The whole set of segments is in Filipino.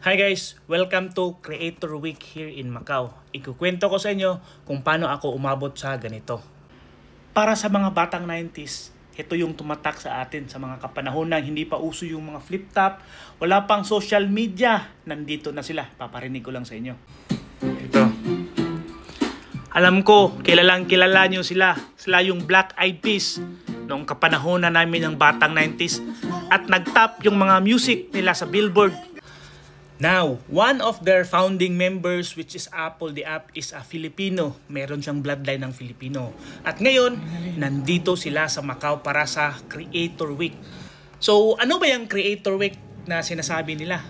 Hi guys! Welcome to Creator Week here in Macau. Ikukwento ko sa inyo kung paano ako umabot sa ganito. Para sa mga batang 90s, ito yung tumatak sa atin sa mga kapanahonang hindi pa uso yung mga flip top, wala pang social media. Nandito na sila, paparinig ko lang sa inyo. Ito. Alam ko, kilalang kilala nyo sila. Sila yung Black Eyed Peas noong kapanahonan namin ng batang 90s. At nag-top yung mga music nila sa Billboard. Now, one of their founding members, which is Apple the App, is a Filipino. Meron siyang bloodline ng Filipino. At ngayon, nandito sila sa Macau para sa Creator Week. So, ano ba yung Creator Week na sinasabi nila?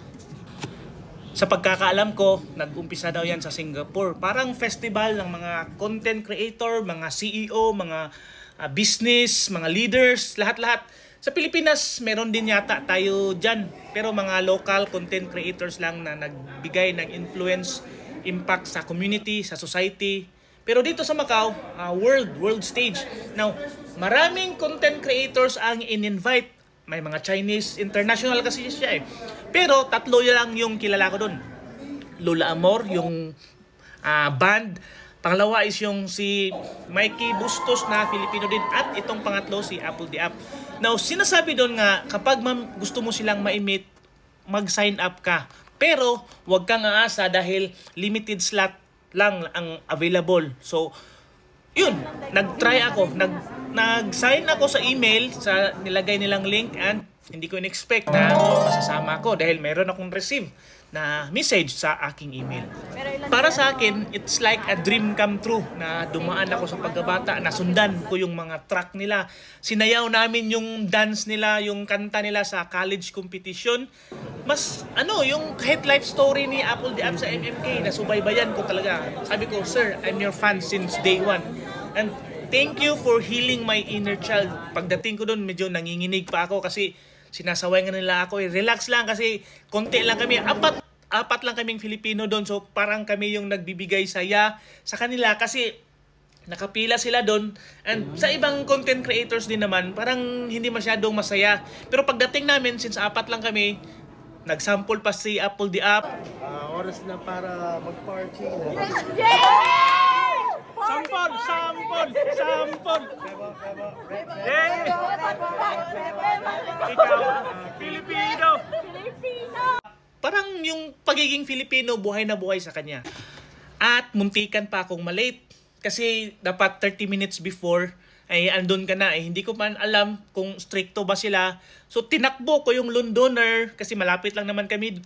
Sa pagkakaalam ko, nag-umpisa daw yan sa Singapore. Parang festival ng mga content creator, mga CEO, mga business, mga leaders, lahat-lahat. Sa Pilipinas, meron din yata tayo dyan. Pero mga local content creators lang na nagbigay ng influence, impact sa community, sa society. Pero dito sa Macau, world stage. Now, maraming content creators ang in-invite. May mga Chinese, international kasi siya eh. Pero tatlo lang yung kilala ko dun. Lola Amor, yung band. Pangalawa is yung si Mikey Bustos na Filipino din. At itong pangatlo si Apple the App. Now, sinasabi doon nga, kapag gusto mo silang ma-meet, mag-sign up ka. Pero, huwag kang aasa dahil limited slot lang ang available. So, yun, nag-try ako. Nag-sign ako sa email, sa nilagay nilang link, and hindi ko in-expect na masasama ako dahil meron akong receive na message sa aking email. Para sa akin, it's like a dream come true na dumaan ako sa pagkabata, nasundan ko yung mga track nila. Sinayaw namin yung dance nila, yung kanta nila sa college competition. Mas, yung kahit life story ni Apple the App sa MMK, nasubaybayan ko talaga. Sabi ko, sir, I'm your fan since day one. And thank you for healing my inner child. Pagdating ko doon, medyo nanginginig pa ako kasi sinasaway nga nila ako. Relax lang kasi konti lang kami. Apat lang kaming Filipino doon. So parang kami yung nagbibigay saya sa kanila kasi nakapila sila doon. And sa ibang content creators din naman, parang hindi masyadong masaya. Pero pagdating namin, since apat lang kami, nagsample pa si Apple the App. Oras na para mag-party. Sampon! Yay! Ikaw, Filipino! Parang yung pagiging Filipino, buhay na buhay sa kanya. At muntikan pa akong malate. Kasi dapat 30 minutes before, ay andun ka na. Hindi ko man alam kung stricto ba sila. So tinakbo ko yung Londoner, kasi malapit lang naman kami